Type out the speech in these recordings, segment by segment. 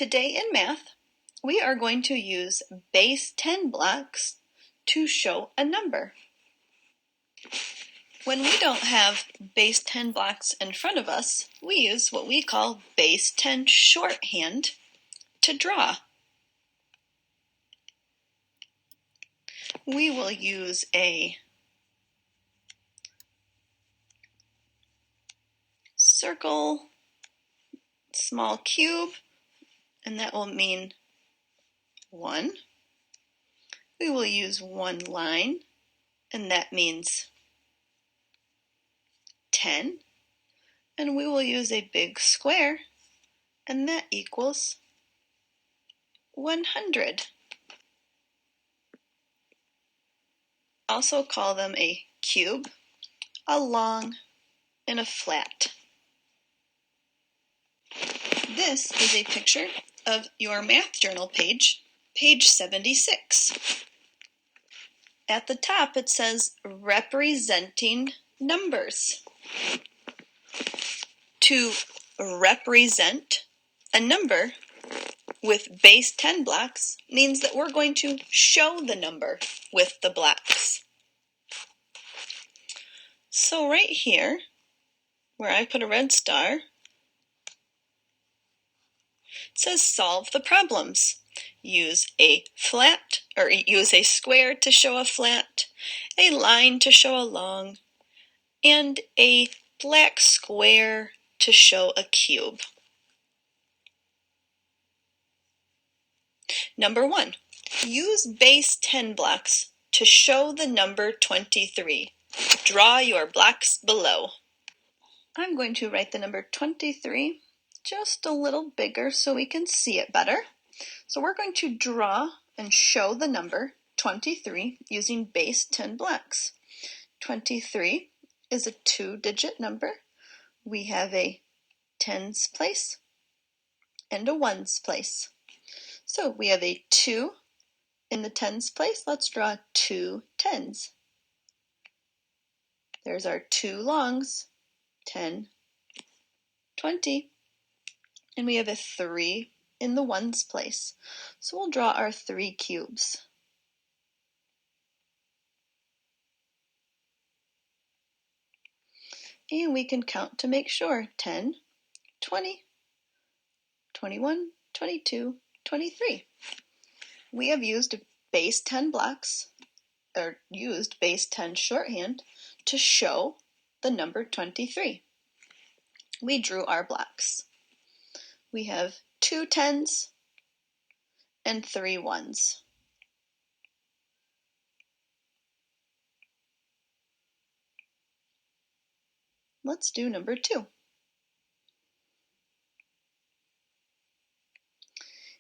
Today in math, we are going to use base 10 blocks to show a number. When we don't have base 10 blocks in front of us, we use what we call base 10 shorthand to draw. We will use a circle, small cube, and that will mean 1. We will use one line, and that means 10. And we will use a big square, and that equals 100. Also call them a cube, a long, and a flat. This is a picture of your math journal page, page 76. At the top it says representing numbers. To represent a number with base 10 blocks means that we're going to show the number with the blocks. So right here, where I put a red star, it says solve the problems. Use a flat, or use a square to show a flat, a line to show a long, and a black square to show a cube. Number 1, use base 10 blocks to show the number 23. Draw your blocks below. I'm going to write the number 23 just a little bigger so we can see it better. So we're going to draw and show the number 23 using base 10 blocks. 23 is a 2-digit number. We have a tens place and a ones place. So we have a 2 in the tens place. Let's draw 2 tens. There's our 2 longs, 10, 20. And we have a 3 in the ones place. So we'll draw our 3 cubes. And we can count to make sure. 10, 20, 21, 22, 23. We have used base 10 blocks, or used base 10 shorthand to show the number 23. We drew our blocks. We have 2 tens and 3 ones. Let's do number 2.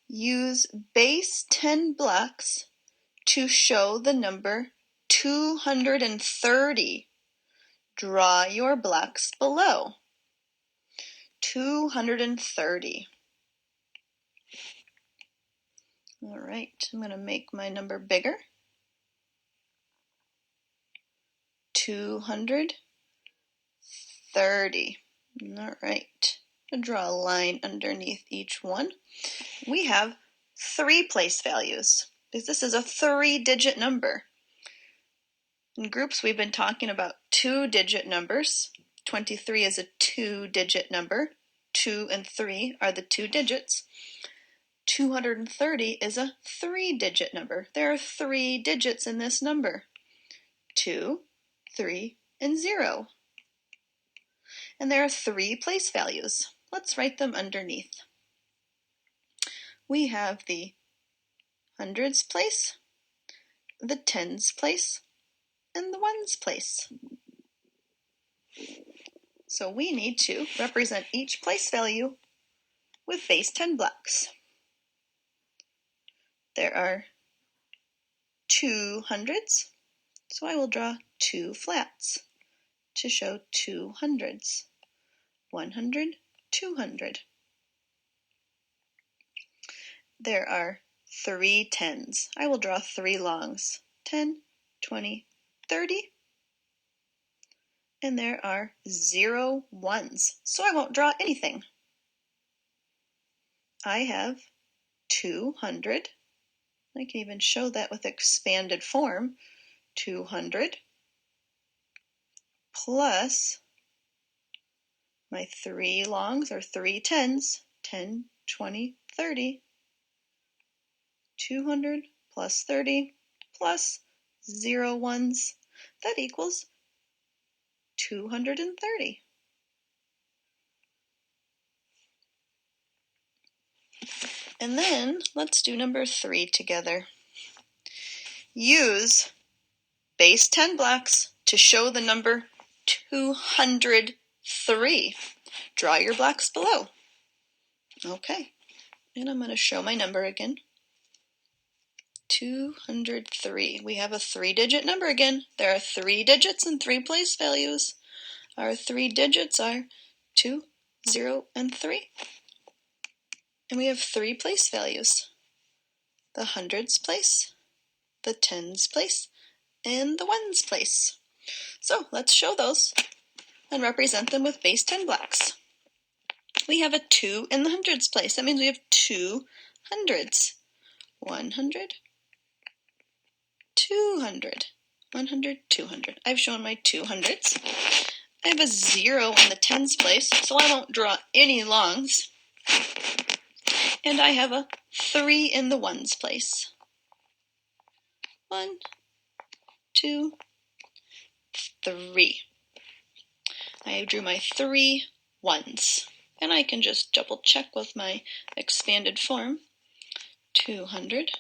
Use base 10 blocks to show the number 230. Draw your blocks below. 230. All right, I'm going to make my number bigger. 230. All right, I'll draw a line underneath each one. We have 3 place values because this is a 3-digit number. In groups, we've been talking about 2-digit numbers. 23 is a 2-digit number. 2 and 3 are the 2 digits. 230 is a 3-digit number. There are 3 digits in this number. 2, 3, and 0. And there are 3 place values. Let's write them underneath. We have the hundreds place, the tens place, and the ones place. So we need to represent each place value with base 10 blocks. There are 2 hundreds, so I will draw 2 flats to show 2 hundreds. 100, 200. There are 3 tens. I will draw 3 longs. 10, 20, 30. And there are 0 ones, so I won't draw anything. I have 200. I can even show that with expanded form. 200 plus my 3 longs or 3 tens, 10, 20, 30. 200 plus 30 plus 0 ones, that equals 230. And then let's do number 3 together. Use base 10 blocks to show the number 203. Draw your blocks below. Okay, and I'm going to show my number again. 203. We have a 3-digit number again. There are 3 digits and 3 place values. Our 3 digits are 2, 0, and 3. And we have 3 place values. The hundreds place, the tens place, and the ones place. So let's show those and represent them with base 10 blocks. We have a 2 in the hundreds place. That means we have 2 hundreds. 100, 200, 100, 200. I've shown my 200s. I have a 0 in the tens place, so I won't draw any longs. And I have a 3 in the ones place. 1, 2, 3. I drew my 3 ones. And I can just double check with my expanded form. 200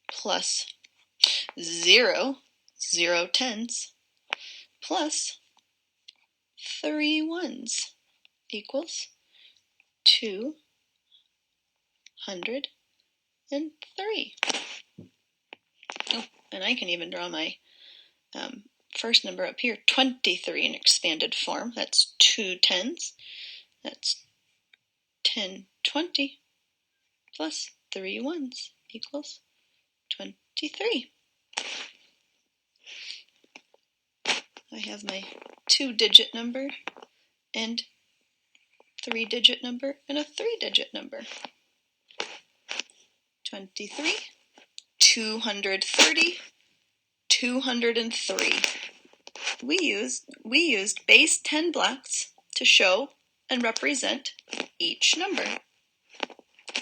plus 0, 0 tens, plus 3 ones equals 203. Oh, and I can even draw my first number up here, 23 in expanded form. That's 2 tens. That's 10, 20 plus 3 ones equals 23. I have my 2-digit number and 3-digit number and a 3-digit number. 23, 230, 203. We used base 10 blocks to show and represent each number.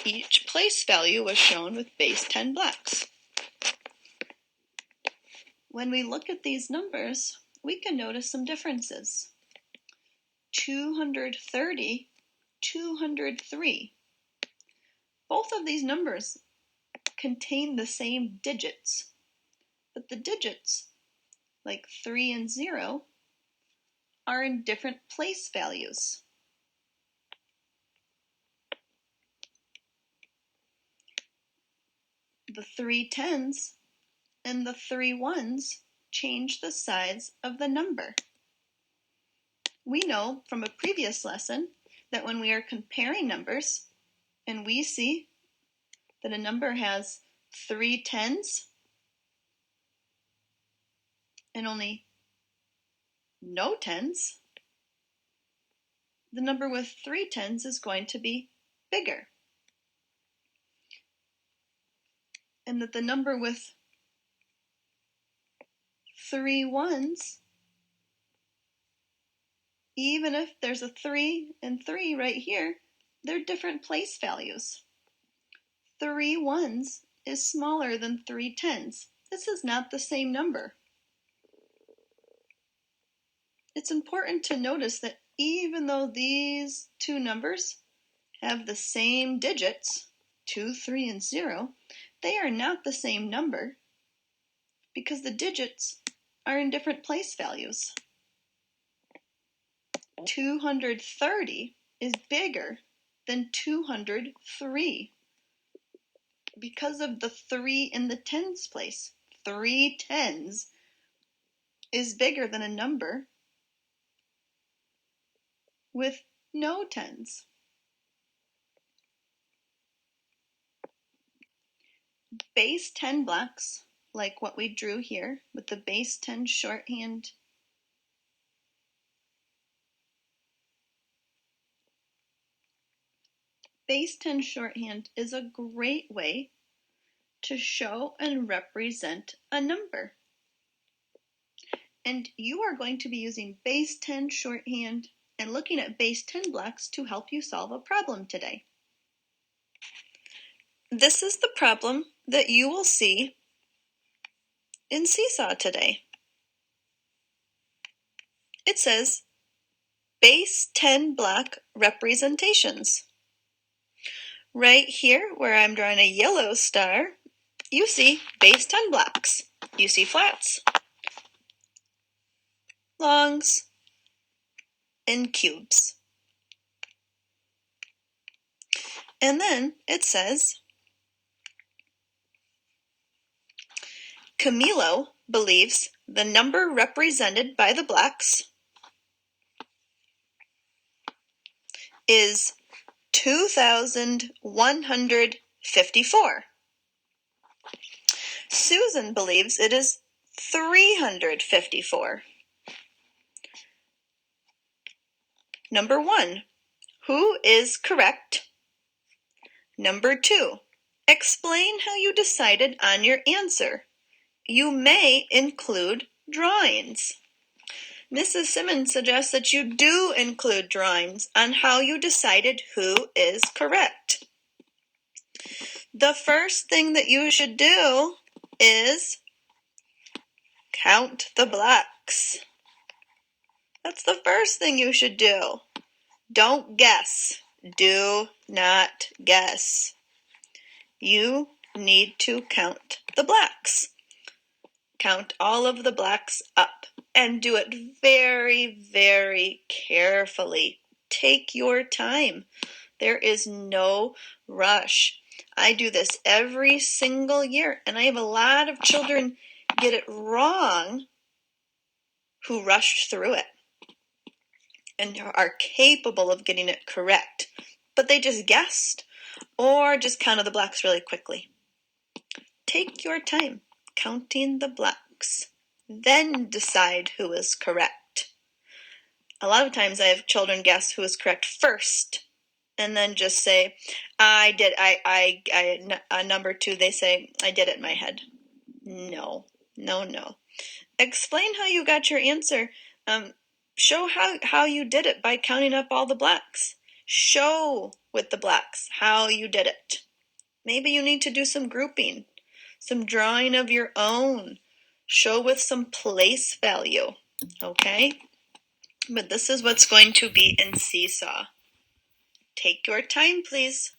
Each place value was shown with base 10 blocks. When we look at these numbers, we can notice some differences. 230, 203. Both of these numbers contain the same digits, but the digits, like 3 and 0, are in different place values. The 3 tens and the 3 ones change the size of the number. We know from a previous lesson that when we are comparing numbers and we see that a number has 3 tens and only no tens, the number with 3 tens is going to be bigger. And that the number with 3 ones, even if there's a 3 and 3 right here, they're different place values. 3 ones is smaller than 3 tens. This is not the same number. It's important to notice that even though these two numbers have the same digits, 2, 3, and 0, they are not the same number because the digits are in different place values. 230 is bigger than 203 because of the 3 in the tens place. 3 tens is bigger than a number with no tens. Base 10 blocks, like what we drew here with the base 10 shorthand Base 10 shorthand is a great way to show and represent a number. And you are going to be using base 10 shorthand and looking at base 10 blocks to help you solve a problem today. This is the problem that you will see in Seesaw today. It says base 10 block representations. Right here, where I'm drawing a yellow star, you see base 10 blocks. You see flats, longs, and cubes. And then it says, Camilo believes the number represented by the blocks is 2,154. Susan believes it is 354. Number 1, who is correct? Number 2, explain how you decided on your answer. You may include drawings. Mrs. Simmons suggests that you do include drawings on how you decided who is correct. The first thing that you should do is count the blocks. That's the first thing you should do. Don't guess. Do not guess. You need to count the blocks. Count all of the blocks up and do it very, very carefully. Take your time. There is no rush. I do this every single year, and I have a lot of children get it wrong who rushed through it and are capable of getting it correct, but they just guessed or just counted the blocks really quickly. Take your time counting the blocks, then decide who is correct. A lot of times I have children guess who is correct first, and then just say, number 2, they say, I did it in my head. No. Explain how you got your answer. Show how you did it by counting up all the blocks. Show with the blocks how you did it. Maybe you need to do some grouping, some drawing of your own. Show with some place value, okay? But this is what's going to be in Seesaw. Take your time, please.